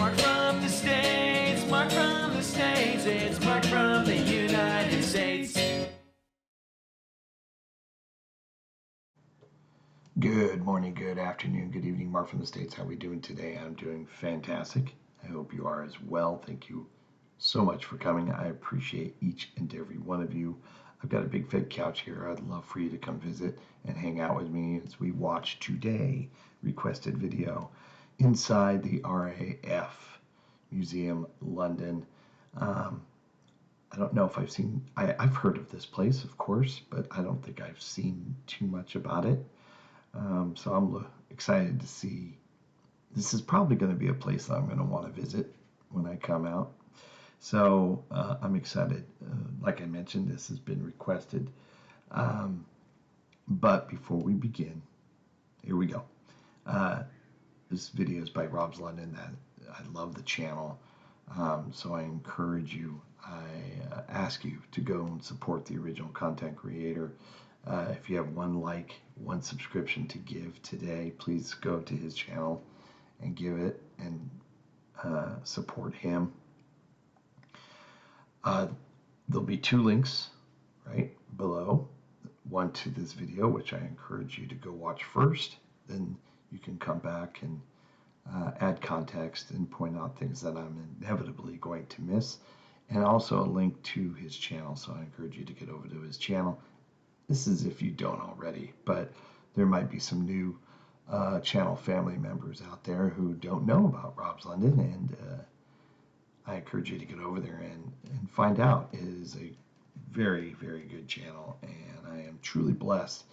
Mark from the States, Mark from the States, it's Mark from the United States. Good morning, good afternoon, good evening, Mark from the States. How are we doing today? I'm doing fantastic. I hope you are as well. Thank you so much for coming. I appreciate each and every one of you. I've got a big fake couch here. I'd love for you to come visit and hang out with me as we watch today requested video inside the RAF Museum, London. I don't know if I've heard of this place, of course, but I don't think I've seen too much about it. So I'm excited to see. This is probably going to be a place that I'm going to want to visit when I come out. So I'm excited. Like I mentioned, this has been requested. But before we begin, here we go. This video is by Robslondon. I love the channel. So I encourage you, I ask you to go and support the original content creator. If you have one like, one subscription to give today, please go to his channel and give it and support him. There'll be two links right below. One to this video, which I encourage you to go watch first. Then you can come back and add context and point out things that I'm inevitably going to miss. And also a link to his channel. So I encourage you to get over to his channel. This is if you don't already, but there might be some new channel family members out there who don't know about Robslondon, and I encourage you to get over there and find out. It is a very, very good channel, and I am truly blessed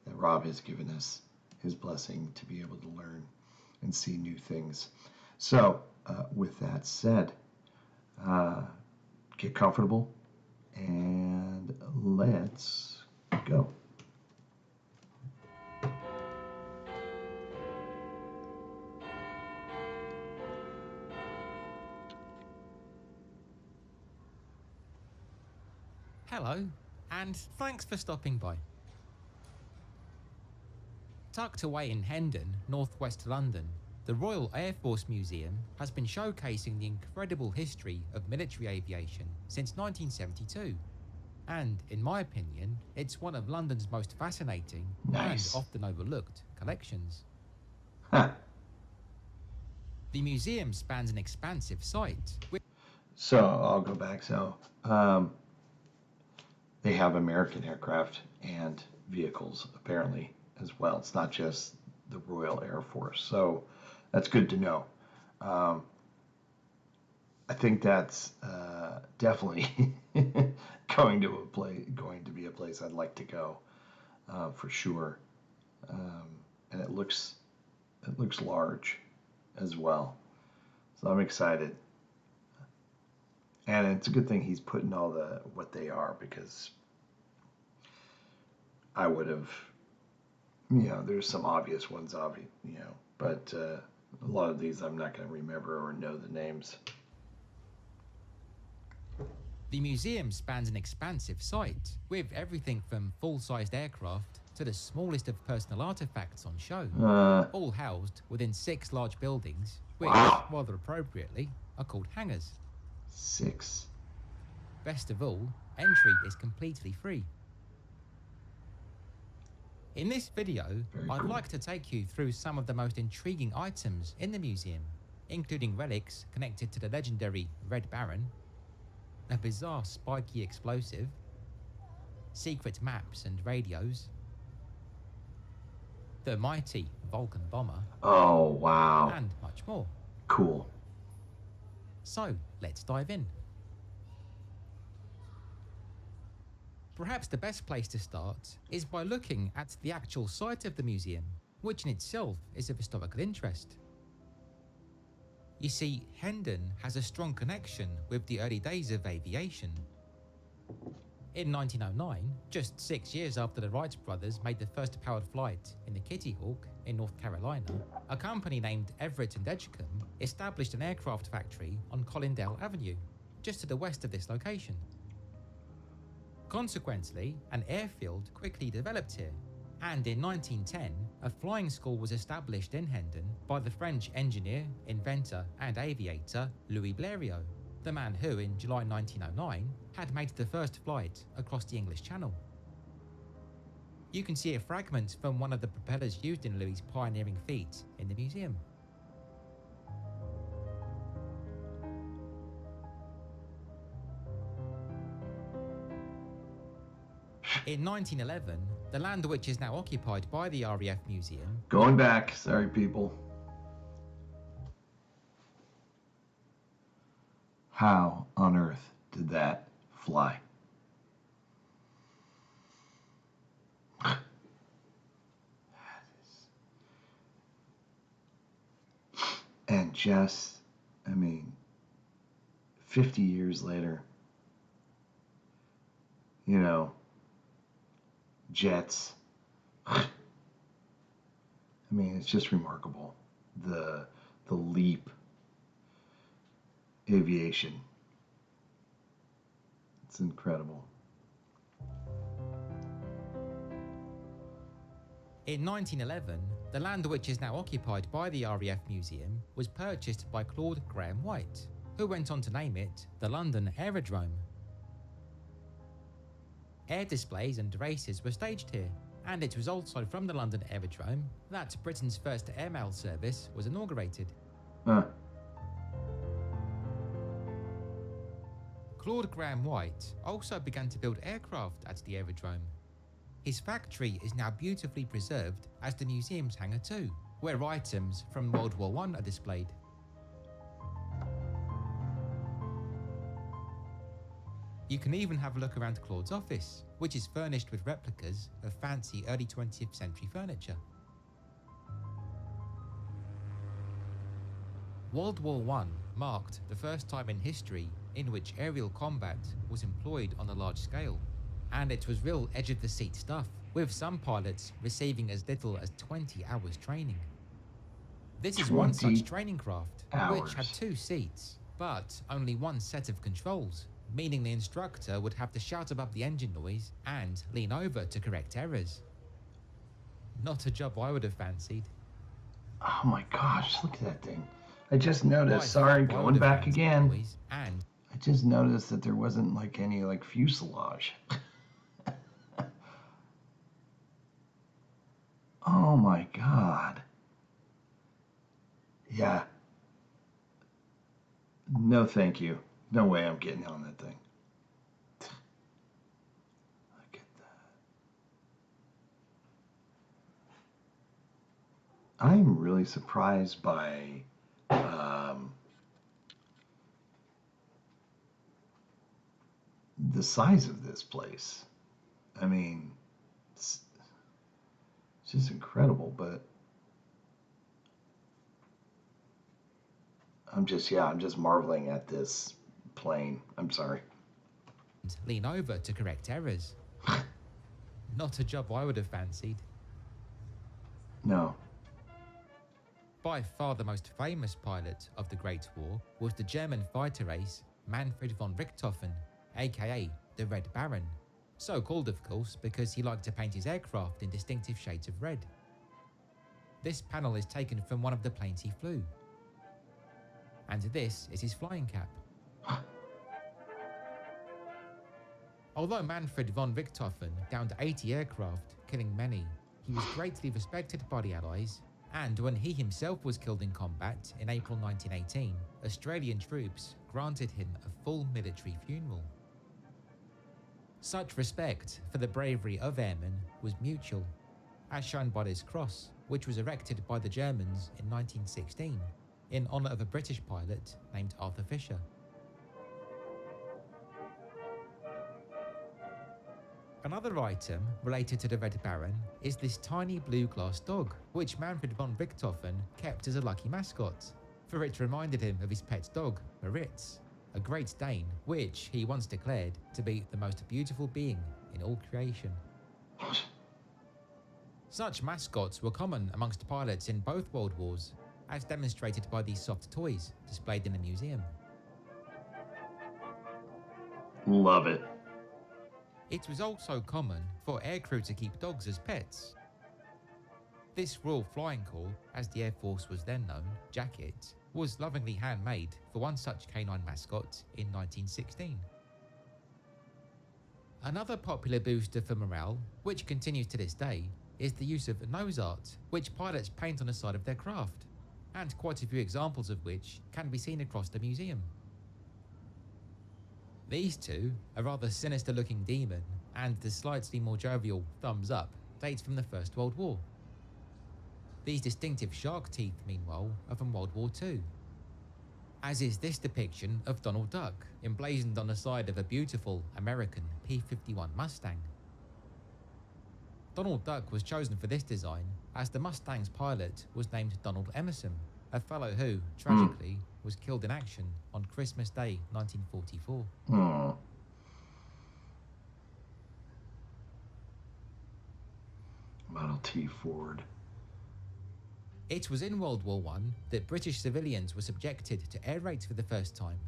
that Rob has given us his blessing to be able to learn and see new things. So with that said, get comfortable and let's go. Hello, and thanks for stopping by. Tucked away in Hendon, northwest London, the Royal Air Force Museum has been showcasing the incredible history of military aviation since 1972. And, in my opinion, it's one of London's most fascinating and often overlooked collections. Huh. The museum spans an expansive site. So, I'll go back. So, they have American aircraft and vehicles, apparently, as well. It's not just the Royal Air Force. So, that's good to know. I think that's definitely going to be a place I'd like to go for sure. And it looks large as well, so I'm excited. And it's a good thing he's putting all what they are, because I would have, there's some obvious ones, but a lot of these I'm not going to remember or know the names. The museum spans an expansive site, with everything from full-sized aircraft to the smallest of personal artifacts on show, all housed within 6 large buildings, which, rather appropriately, are called hangars. 6. Best of all, entry is completely free. In this video, I'd like to take you through some of the most intriguing items in the museum, including relics connected to the legendary Red Baron, a bizarre spiky explosive, secret maps and radios, the mighty Vulcan bomber, oh wow, and much more. Cool. So, let's dive in. Perhaps the best place to start is by looking at the actual site of the museum, which in itself is of historical interest. You see, Hendon has a strong connection with the early days of aviation. In 1909, just 6 years after the Wright brothers made the first powered flight in the Kitty Hawk in North Carolina, a company named Everett and Edgecombe established an aircraft factory on Collindale Avenue, just to the west of this location. Consequently, an airfield quickly developed here, And in 1910, a flying school was established in Hendon by the French engineer, inventor, and aviator Louis Blériot, the man who, in July 1909, had made the first flight across the English Channel. You can see a fragment from one of the propellers used in Louis' pioneering feat in the museum. In 1911, the land which is now occupied by the RAF Museum... Going back, sorry people. How on earth did that fly? And just, 50 years later, jets. It's just remarkable. The leap. Aviation. It's incredible. In 1911, the land which is now occupied by the RAF Museum was purchased by Claude Graham White, who went on to name it the London Aerodrome. Air displays and races were staged here, and it was also from the London Aerodrome that Britain's first airmail service was inaugurated. Claude Graham White also began to build aircraft at the aerodrome. His factory is now beautifully preserved as the museum's hangar too, where items from World War I are displayed. You can even have a look around Claude's office, which is furnished with replicas of fancy early 20th century furniture. World War I marked the first time in history in which aerial combat was employed on a large scale, and it was real edge-of-the-seat stuff, with some pilots receiving as little as 20 hours training. This is one such training craft, which had 2 seats, but only one set of controls, meaning the instructor would have to shout above the engine noise and lean over to correct errors. Not a job I would have fancied. Oh my gosh, look at that thing. I just noticed, sorry, going back again. And I just noticed that there wasn't any fuselage. Oh my God. Yeah. No, thank you. No way I'm getting on that thing. Look at that. I'm really surprised by the size of this place. It's just incredible, but I'm just marveling at this plane. I'm sorry. Lean over to correct errors. Not a job I would have fancied. No. By far the most famous pilot of the Great War was the German fighter ace Manfred von Richthofen, aka the Red Baron, so called of course because he liked to paint his aircraft in distinctive shades of red. This panel is taken from one of the planes he flew, and this is his flying cap. Although Manfred von Richthofen downed 80 aircraft, killing many, he was greatly respected by the Allies, and when he himself was killed in combat in April 1918, Australian troops granted him a full military funeral. Such respect for the bravery of airmen was mutual, as shown by this cross, which was erected by the Germans in 1916 in honour of a British pilot named Arthur Fisher. Another item related to the Red Baron is this tiny blue glass dog, which Manfred von Richthofen kept as a lucky mascot, for it reminded him of his pet dog, Maritz, a Great Dane, which he once declared to be the most beautiful being in all creation. Such mascots were common amongst pilots in both World Wars, as demonstrated by these soft toys displayed in the museum. Love it. It was also common for aircrew to keep dogs as pets, This Royal Flying Corps, as the Air Force was then known, jacket, was lovingly handmade for one such canine mascot in 1916. Another popular booster for morale, which continues to this day, is the use of nose art, which pilots paint on the side of their craft, and quite a few examples of which can be seen across the museum. These two, a rather sinister looking demon and the slightly more jovial thumbs up, dates from the First World War. These distinctive shark teeth, meanwhile, are from World War II. As is this depiction of Donald Duck, emblazoned on the side of a beautiful American P-51 Mustang. Donald Duck was chosen for this design as the Mustang's pilot was named Donald Emerson, a fellow who, tragically, was killed in action on Christmas Day 1944. Model T Ford. It was in World War I that British civilians were subjected to air raids for the first time.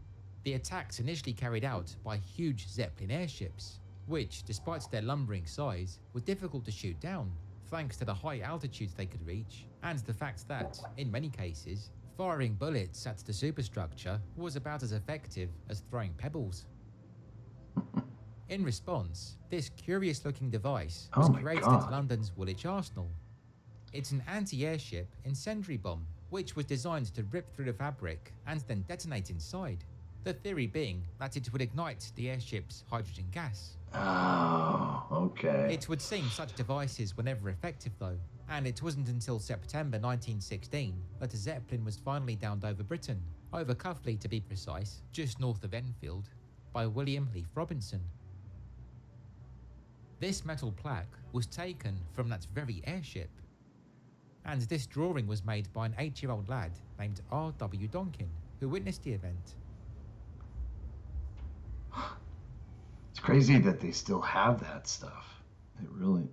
The attacks initially carried out by huge Zeppelin airships, which, despite their lumbering size, were difficult to shoot down, thanks to the high altitudes they could reach, and the fact that, in many cases, firing bullets at the superstructure was about as effective as throwing pebbles. In response, this curious-looking device was created at London's Woolwich Arsenal. It's an anti-airship incendiary bomb, which was designed to rip through the fabric and then detonate inside, the theory being that it would ignite the airship's hydrogen gas. Oh, okay. It would seem such devices were never effective though, and it wasn't until September 1916 that a Zeppelin was finally downed over Britain, over Cuffley to be precise, just north of Enfield, by William Leaf Robinson. This metal plaque was taken from that very airship, and this drawing was made by an 8-year-old lad named R.W. Donkin, who witnessed the event. It's crazy that they still have that stuff. It really...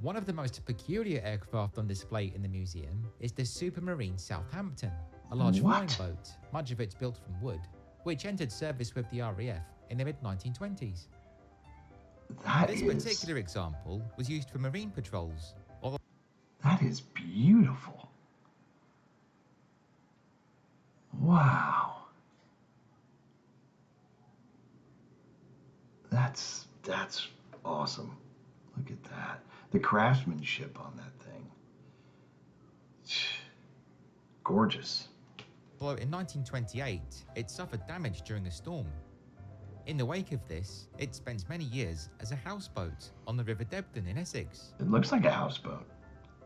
One of the most peculiar aircraft on display in the museum is the Supermarine Southampton, a large flying boat, much of it built from wood, which entered service with the RAF in the mid-1920s. This particular example was used for marine patrols. That is beautiful. Wow. That's awesome. Look at that. The craftsmanship on that thing. Gorgeous. Although in 1928, it suffered damage during a storm. In the wake of this, it spent many years as a houseboat on the River Debden in Essex. It looks like a houseboat.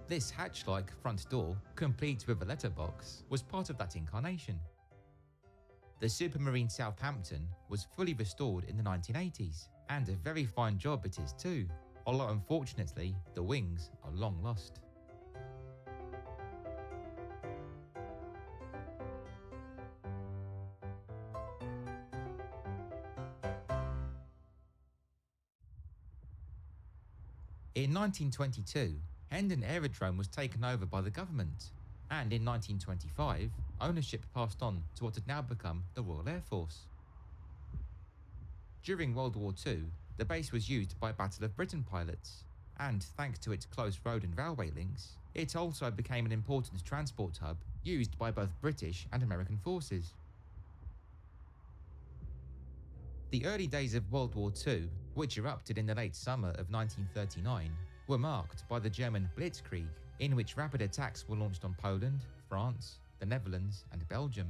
This hatch-like front door, complete with a letterbox, was part of that incarnation. The Supermarine Southampton was fully restored in the 1980s, and a very fine job it is too, although unfortunately, the wings are long lost. In 1922, Hendon Aerodrome was taken over by the government, and in 1925, ownership passed on to what had now become the Royal Air Force. During World War II, the base was used by Battle of Britain pilots, and thanks to its close road and railway links, it also became an important transport hub used by both British and American forces. The early days of World War II, which erupted in the late summer of 1939, were marked by the German Blitzkrieg, in which rapid attacks were launched on Poland, France, the Netherlands, and Belgium.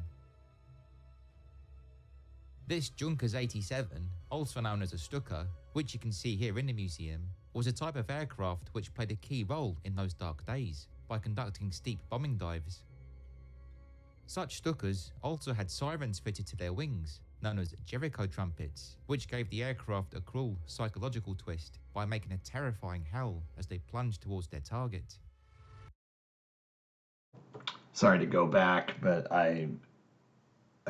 This Junkers 87, also known as a Stuka, which you can see here in the museum, was a type of aircraft which played a key role in those dark days by conducting steep bombing dives. Such Stukas also had sirens fitted to their wings, known as Jericho trumpets, which gave the aircraft a cruel psychological twist by making a terrifying howl as they plunged towards their target. Sorry to go back, but I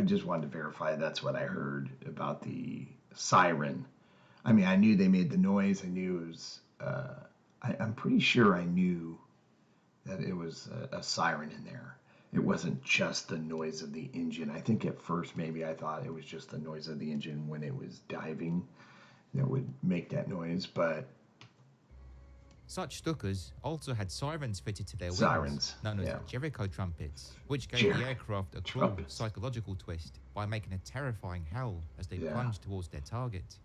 just wanted to verify that's what I heard about the siren. I mean, I knew they made the noise. I knew it was, I'm pretty sure I knew that it was a siren in there. It wasn't just the noise of the engine. I think at first maybe I thought it was just the noise of the engine when it was diving that would make that noise, but Such Stukas also had sirens fitted to their wings, Sirens, known as yeah. Jericho trumpets, which gave the aircraft a cruel Trumpets. psychological twist by making a terrifying howl as they Yeah. plunged towards their target.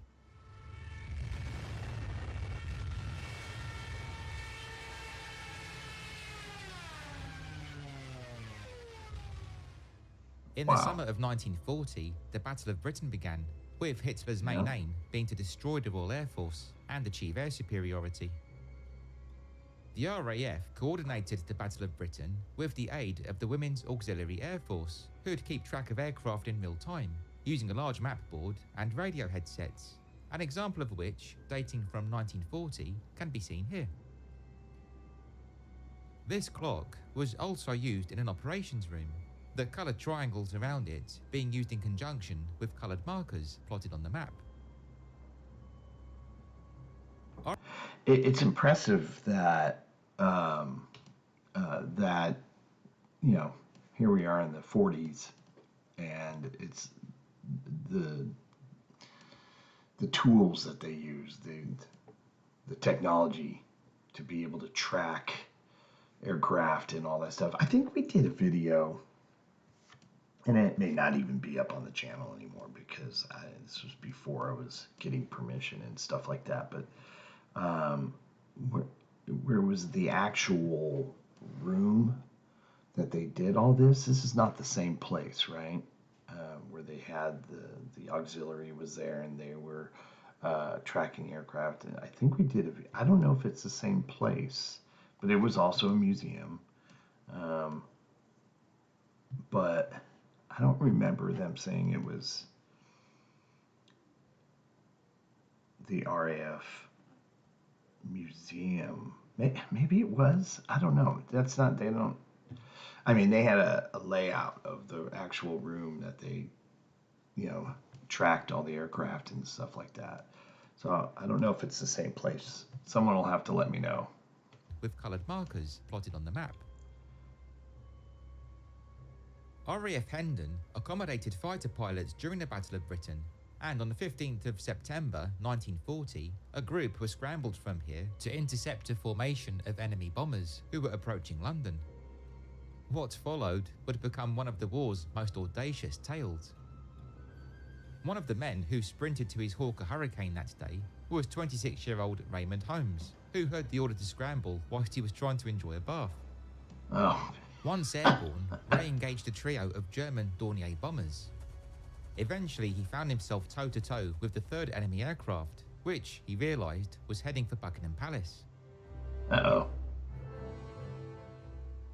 In the Wow. summer of 1940, the Battle of Britain began, with Hitler's main Yeah. aim being to destroy the Royal Air Force and achieve air superiority. The RAF coordinated the Battle of Britain with the aid of the Women's Auxiliary Air Force, who would keep track of aircraft in real time, using a large map board and radio headsets, an example of which, dating from 1940, can be seen here. This clock was also used in an operations room, the coloured triangles around it being used in conjunction with coloured markers plotted on the map. It's impressive that that, you know, here we are in the 40s, and it's the tools that they use, the technology to be able to track aircraft and all that stuff. I think we did a video, and it may not even be up on the channel anymore because this was before I was getting permission and stuff like that. But where was the actual room that they did all this? This is not the same place, right? Where they had the auxiliary was there, and they were tracking aircraft. And I think we did. I don't know if it's the same place, but it was also a museum. But I don't remember them saying it was the RAF museum. Maybe it was. I don't know. That's not. They don't. I mean, they had a layout of the actual room that they, you know, tracked all the aircraft and stuff like that. So I don't know if it's the same place. Someone will have to let me know. With coloured markers plotted on the map. RAF Hendon accommodated fighter pilots during the Battle of Britain, and on the 15th of September 1940, a group was scrambled from here to intercept a formation of enemy bombers who were approaching London. What followed would become one of the war's most audacious tales. One of the men who sprinted to his Hawker Hurricane that day was 26-year-old Raymond Holmes, who heard the order to scramble whilst he was trying to enjoy a bath. Oh. Once airborne, Ray engaged a trio of German Dornier bombers. Eventually, he found himself toe-to-toe with the third enemy aircraft, which, he realised, was heading for Buckingham Palace. Uh-oh.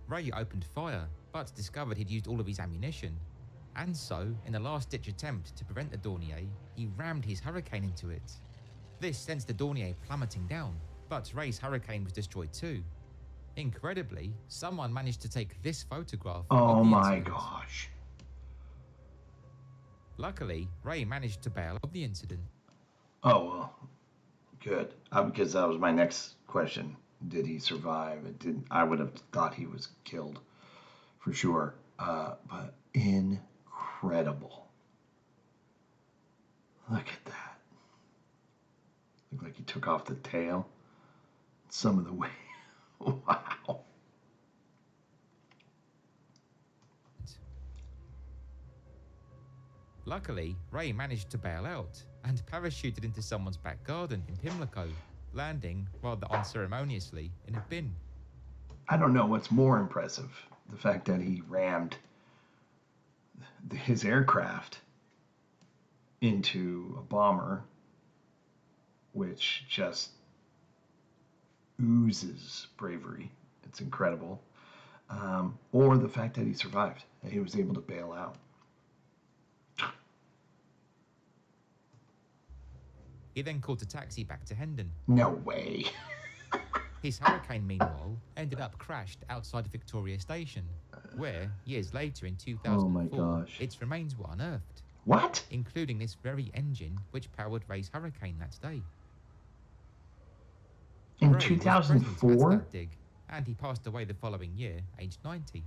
Ray opened fire, but discovered he'd used all of his ammunition. And so, in a last-ditch attempt to prevent the Dornier, he rammed his Hurricane into it. This sent the Dornier plummeting down, but Ray's Hurricane was destroyed too. Incredibly, someone managed to take this photograph Oh of the my incident. gosh. Luckily, Ray managed to bail of the incident. Oh, well, good. Because that was my next question. Did he survive? It didn't. I would have thought he was killed for sure. But incredible. Look at that. Looked like he took off the tail. Some of the way. Wow. Luckily, Ray managed to bail out and parachuted into someone's back garden in Pimlico, landing rather unceremoniously in a bin. I don't know what's more impressive. The fact that he rammed his aircraft into a bomber, which just oozes bravery. It's incredible. Or the fact that he survived, that he was able to bail out. He then called a taxi back to Hendon. No way. His Hurricane, meanwhile, ended up crashed outside Victoria Station, where, years later in 2004, Oh my gosh. its remains were unearthed, What? including this very engine which powered Ray's Hurricane that day. In Ray was present at 2004? that dig, and he passed away the following year, aged 90.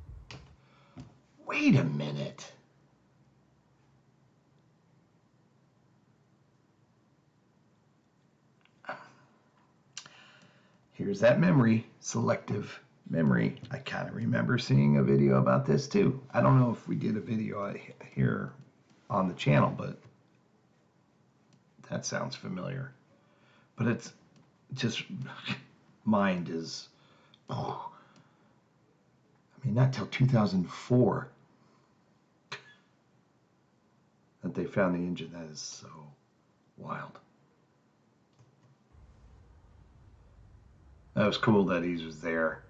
Wait a minute. Here's that memory, selective memory. I kind of remember seeing a video about this too. I don't know if we did a video here on the channel, but that sounds familiar. But it's just, mind is, I mean, not till 2004 that they found the engine. That is so wild. That was cool that he was there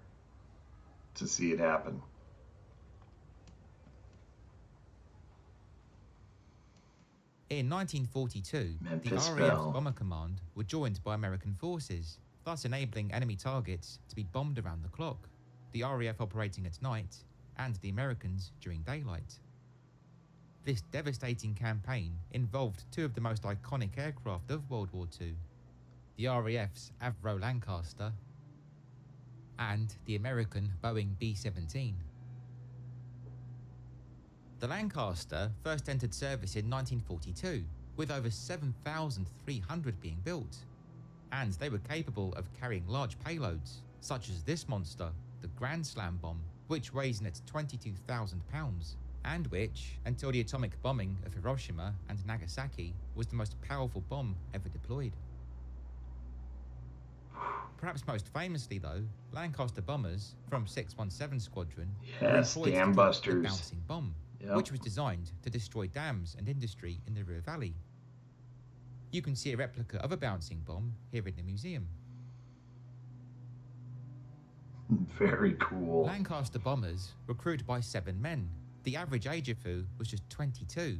to see it happen. In 1942, Memphis the RAF Belle. Bomber Command were joined by American forces, thus enabling enemy targets to be bombed around the clock, the RAF operating at night and the Americans during daylight. This devastating campaign involved two of the most iconic aircraft of World War II, the RAF's Avro Lancaster and the American Boeing B-17. The Lancaster first entered service in 1942, with over 7,300 being built, and they were capable of carrying large payloads, such as this monster, the Grand Slam bomb, which weighs in at 22,000 pounds, and which, until the atomic bombing of Hiroshima and Nagasaki, was the most powerful bomb ever deployed. Perhaps most famously though, Lancaster bombers from 617 Squadron were Yes, employed dam to build the busters. bouncing bomb, Yep. which was designed to destroy dams and industry in the Ruhr Valley. You can see a replica of a bouncing bomb here in the museum. Very cool. Lancaster bombers were crewed by 7 men. The average age of who was just 22,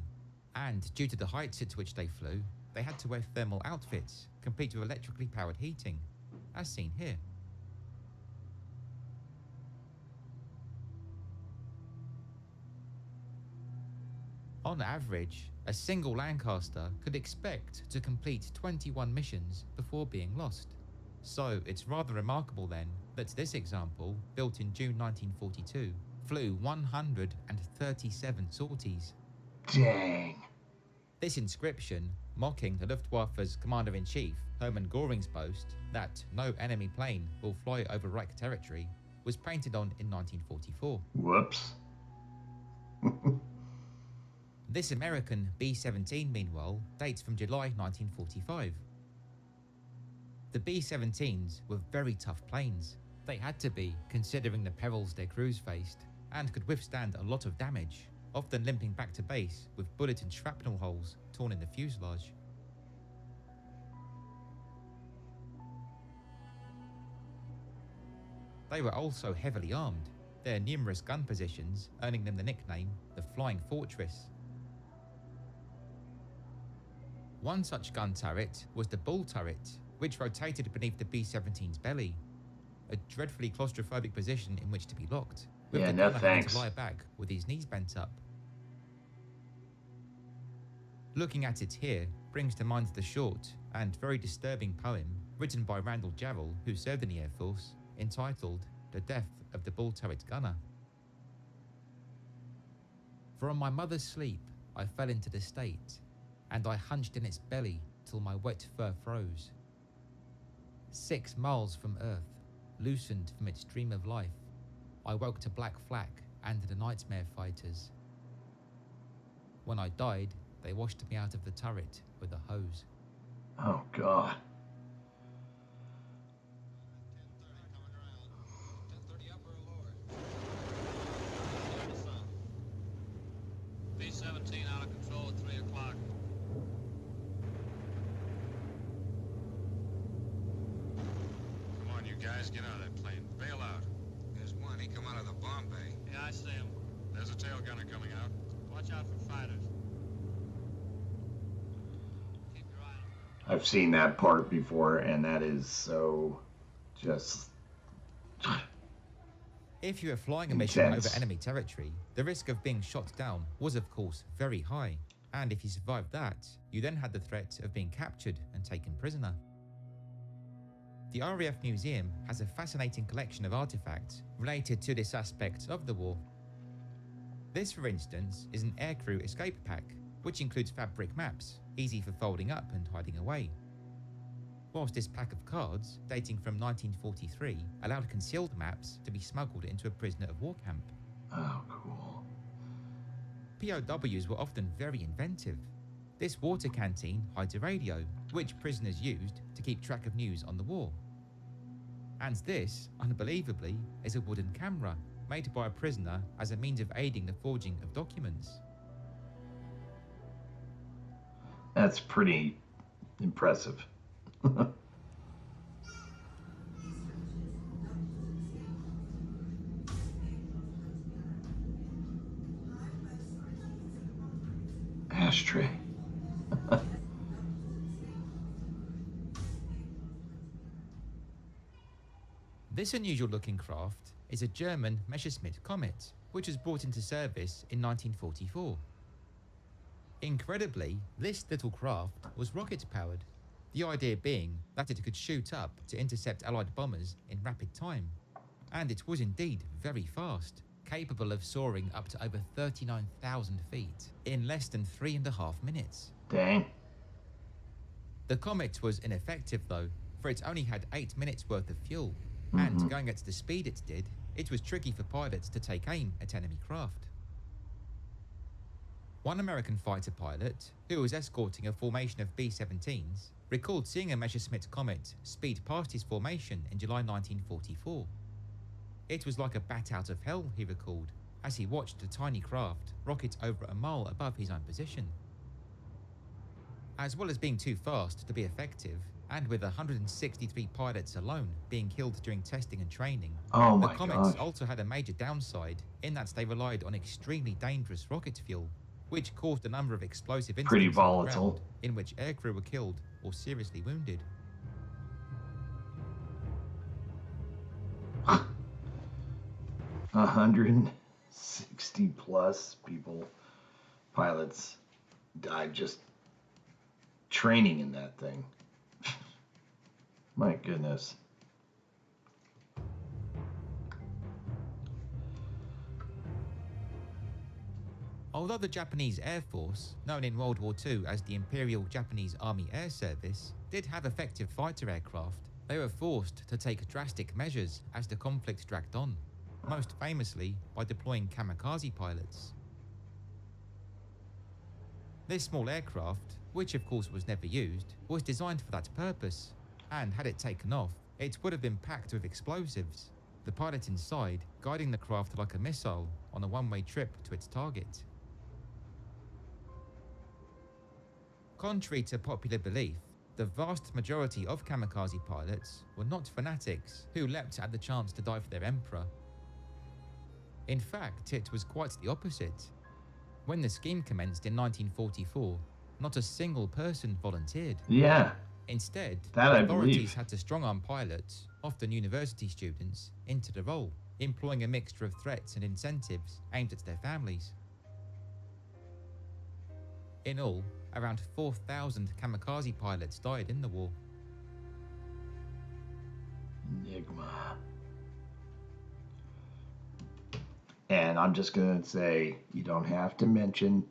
and due to the heights at which they flew, they had to wear thermal outfits, complete with electrically powered heating, as seen here. On average, a single Lancaster could expect to complete 21 missions before being lost. So it's rather remarkable then that this example, built in June 1942, flew 137 sorties. Dang. This inscription, mocking the Luftwaffe's Commander-in-Chief, Hermann Göring's boast that no enemy plane will fly over Reich territory, was painted on in 1944. Whoops. This American B-17, meanwhile, dates from July 1945. The B-17s were very tough planes. They had to be, considering the perils their crews faced, and could withstand a lot of damage, often limping back to base with bullet and shrapnel holes torn in the fuselage. They were also heavily armed, their numerous gun positions earning them the nickname the Flying Fortress. One such gun turret was the Bull turret, which rotated beneath the B-17's belly, a dreadfully claustrophobic position in which to be locked, with Yeah, the no gunner having thanks. to lie back with his knees bent up. Looking at it here brings to mind the short and very disturbing poem written by Randall Jarrell, who served in the Air Force, entitled The Death of the Bull Turret Gunner. From my mother's sleep I fell into the state, and I hunched in its belly till my wet fur froze. 6 miles from earth, loosened from its dream of life, I woke to black flak and the nightmare fighters. When I died, they washed me out of the turret with a hose. Oh, God. B-17 out of control at 3 o'clock. Come on, you guys, get out of that plane. Bail out. There's one. He come out of the bomb bay. Yeah, I see him. There's a tail gunner coming out. Watch out for fighters. Keep your eye on him. I've seen that part before, and that is so just... If you were flying a mission Intense. over enemy territory, the risk of being shot down was of course very high, and if you survived that, you then had the threat of being captured and taken prisoner. The RAF Museum has a fascinating collection of artifacts related to this aspect of the war. This, for instance, is an aircrew escape pack, which includes fabric maps, easy for folding up and hiding away. whilst this pack of cards, dating from 1943, allowed concealed maps to be smuggled into a prisoner of war camp. Oh, cool. POWs were often very inventive. This water canteen hides a radio, which prisoners used to keep track of news on the war. And this, unbelievably, is a wooden camera made by a prisoner as a means of aiding the forging of documents. That's pretty impressive. Ashtray. This unusual looking craft is a German Messerschmitt Comet, which was brought into service in 1944. Incredibly, this little craft was rocket powered, the idea being that it could shoot up to intercept Allied bombers in rapid time. And it was indeed very fast, capable of soaring up to over 39,000 feet in less than 3.5 minutes. Dang. The Comet was ineffective though, for it only had 8 minutes worth of fuel, and going at the speed it did, it was tricky for pilots to take aim at enemy craft. One American fighter pilot, who was escorting a formation of B-17s, recalled seeing a Messerschmitt Comet speed past his formation in July 1944. It was like a bat out of hell, he recalled, as he watched the tiny craft rocket over a mile above his own position. As well as being too fast to be effective, and with 163 pilots alone being killed during testing and training, Oh the my Comets gosh. also had a major downside in that they relied on extremely dangerous rocket fuel, which caused a number of explosive incidents Pretty on the volatile. ground in which aircrew were killed or seriously wounded. 160 plus people, pilots, died just training in that thing. My goodness. Although the Japanese Air Force, known in World War II as the Imperial Japanese Army Air Service, did have effective fighter aircraft, they were forced to take drastic measures as the conflict dragged on, most famously by deploying kamikaze pilots. This small aircraft, which of course was never used, was designed for that purpose, and had it taken off, it would have been packed with explosives, the pilot inside guiding the craft like a missile on a one-way trip to its target. Contrary to popular belief, the vast majority of kamikaze pilots were not fanatics who leapt at the chance to die for their emperor. In fact, it was quite the opposite. When the scheme commenced in 1944, not a single person volunteered. Yeah, Instead, that I authorities believe. had to strong-arm pilots, often university students, into the role, employing a mixture of threats and incentives aimed at their families. In all, around 4,000 kamikaze pilots died in the war. Enigma. And I'm just going to say, you don't have to mention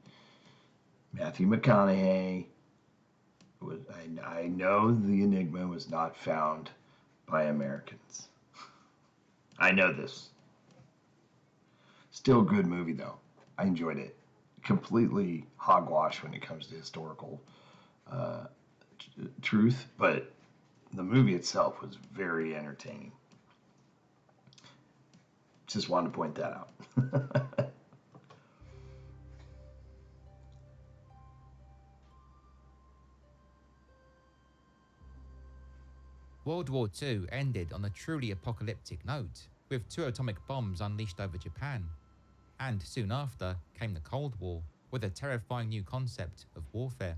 Matthew McConaughey. I know the Enigma was not found by Americans. I know this. Still a good movie, though. I enjoyed it. Completely hogwash when it comes to historical truth, but the movie itself was very entertaining. Just wanted to point that out. World War II ended on a truly apocalyptic note, with 2 atomic bombs unleashed over Japan. And soon after came the Cold War, with a terrifying new concept of warfare.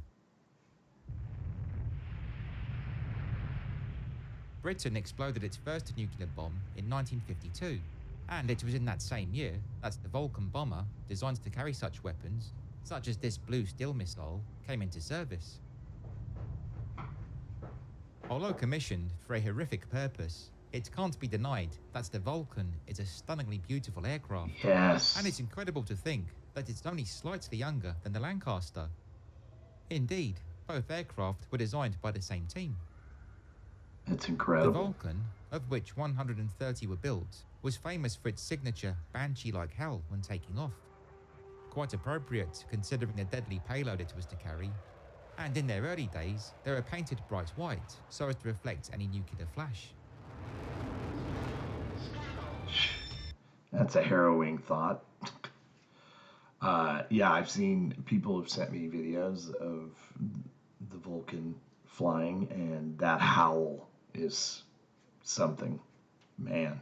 Britain exploded its first nuclear bomb in 1952, and it was in that same year that the Vulcan bomber, designed to carry such weapons, such as this blue steel missile, came into service. Although commissioned for a horrific purpose, it can't be denied that the Vulcan is a stunningly beautiful aircraft. Yes. And it's incredible to think that it's only slightly younger than the Lancaster. Indeed, both aircraft were designed by the same team. It's The incredible. Vulcan, of which 130 were built, was famous for its signature banshee-like howl when taking off. Quite appropriate considering the deadly payload it was to carry. And in their early days, they were painted bright white so as to reflect any nuclear flash. That's a harrowing thought. Yeah, I've seen people have sent me videos of the Vulcan flying, and that howl is something, man.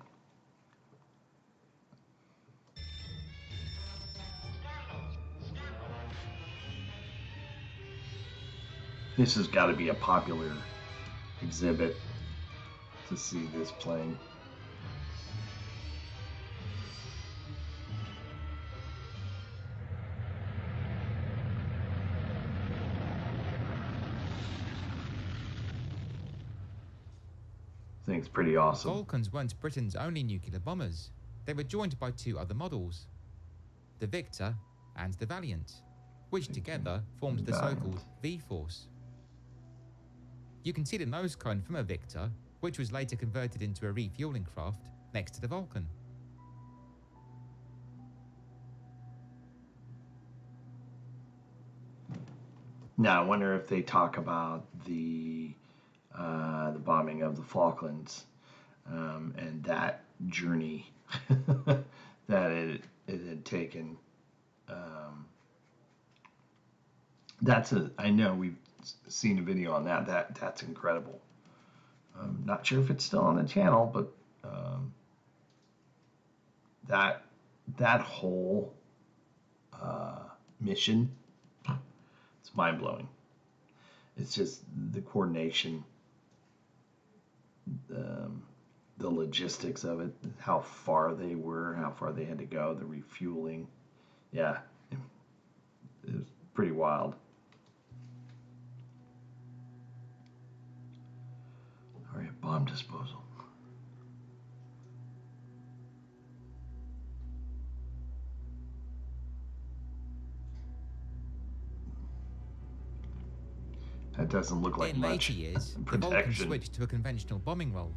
This has got to be a popular exhibit to see this plane. Thing's pretty awesome. Vulcans weren't Britain's only nuclear bombers. They were joined by two other models, the Victor and the Valiant, which together formed the so-called Vforce. You can see the nose cone from a Victor, which was later converted into a refueling craft, next to the Vulcan. Now, I wonder if they talk about the bombing of the Falklands and that journey that it had taken. I know we've seen a video on that. That's incredible. I'm not sure if it's still on the channel, but that whole mission, it's mind blowing. It's just the coordination, the logistics of it, how far they were, how far they had to go, the refueling. Yeah, it was pretty wild. All right, bomb disposal. That doesn't look like in much later years, the Vulcan protection. switched to a conventional bombing role,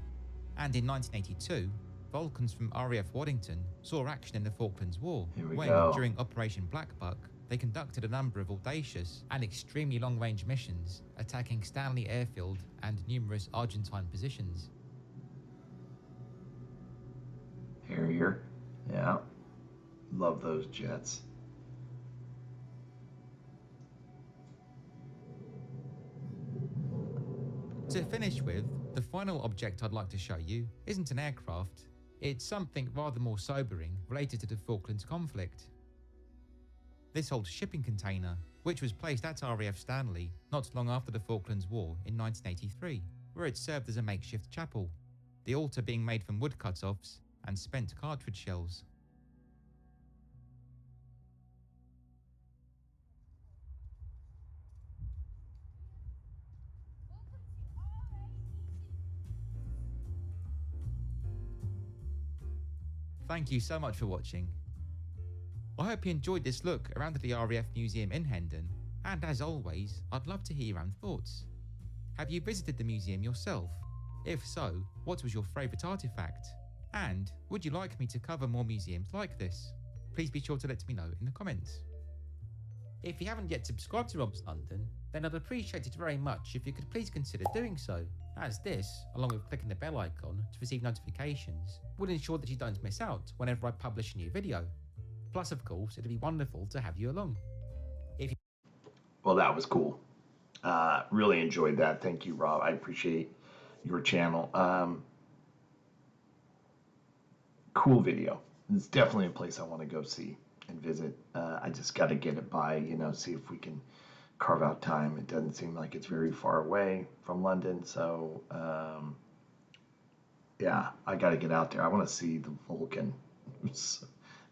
and in 1982, Vulcans from RAF Waddington saw action in the Falklands War, Here we when, go. during Operation Blackbuck, they conducted a number of audacious and extremely long-range missions, attacking Stanley Airfield and numerous Argentine positions. Harrier, yeah, love those jets. To finish with, the final object I'd like to show you isn't an aircraft, it's something rather more sobering related to the Falklands conflict. This old shipping container, which was placed at RAF Stanley not long after the Falklands War in 1983, where it served as a makeshift chapel, the altar being made from wood cut-offs and spent cartridge shells. Thank you so much for watching. I hope you enjoyed this look around the RAF Museum in Hendon, and as always, I'd love to hear your own thoughts. Have you visited the museum yourself? If so, what was your favourite artefact? And would you like me to cover more museums like this? Please be sure to let me know in the comments. If you haven't yet subscribed to Robslondon, then I'd appreciate it very much if you could please consider doing so, as this, along with clicking the bell icon to receive notifications, will ensure that you don't miss out whenever I publish a new video. Plus, of course, it'd be wonderful to have you along. Well, that was cool. Really enjoyed that. Thank you, Rob. I appreciate your channel. Cool video. It's definitely a place I want to go see and visit. I just got to get it by, see if we can carve out time. It doesn't seem like it's very far away from London, so yeah, I got to get out there. I want to see the Vulcan.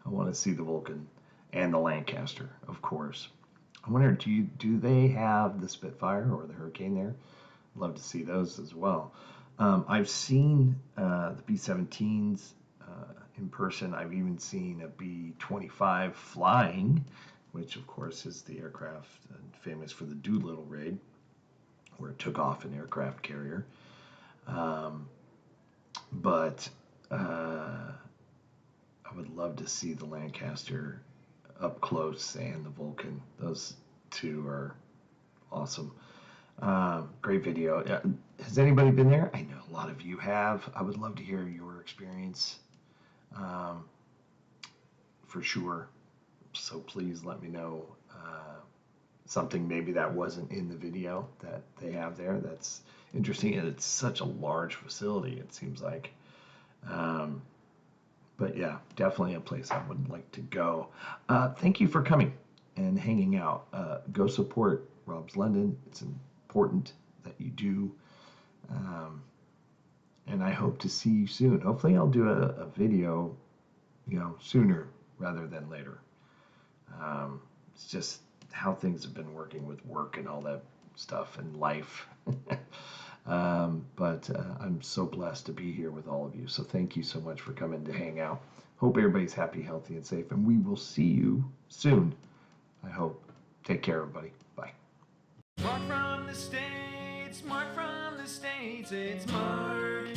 I want to see the Vulcan and the Lancaster, of course. I wonder, do they have the Spitfire or the Hurricane there? I'd love to see those as well. I've seen the B-17s in person. I've even seen a B-25 flying, which of course is the aircraft famous for the Doolittle raid, where it took off an aircraft carrier. But I would love to see the Lancaster up close and the Vulcan. Those two are awesome. Great video. Has anybody been there? I know a lot of you have. I would love to hear your experience, for sure. So please let me know something maybe that wasn't in the video that they have there. That's interesting, and it's such a large facility, it seems like. But yeah, definitely a place I would like to go. Thank you for coming and hanging out. Go support Robslondon. It's important that you do. And I hope to see you soon. Hopefully I'll do a video, sooner rather than later. It's just how things have been working with work and all that stuff and life. But I'm so blessed to be here with all of you. So thank you so much for coming to hang out. Hope everybody's happy, healthy, and safe. And we will see you soon, I hope. Take care, everybody. Bye. Mark from the States, Mark from the States, it's Mark.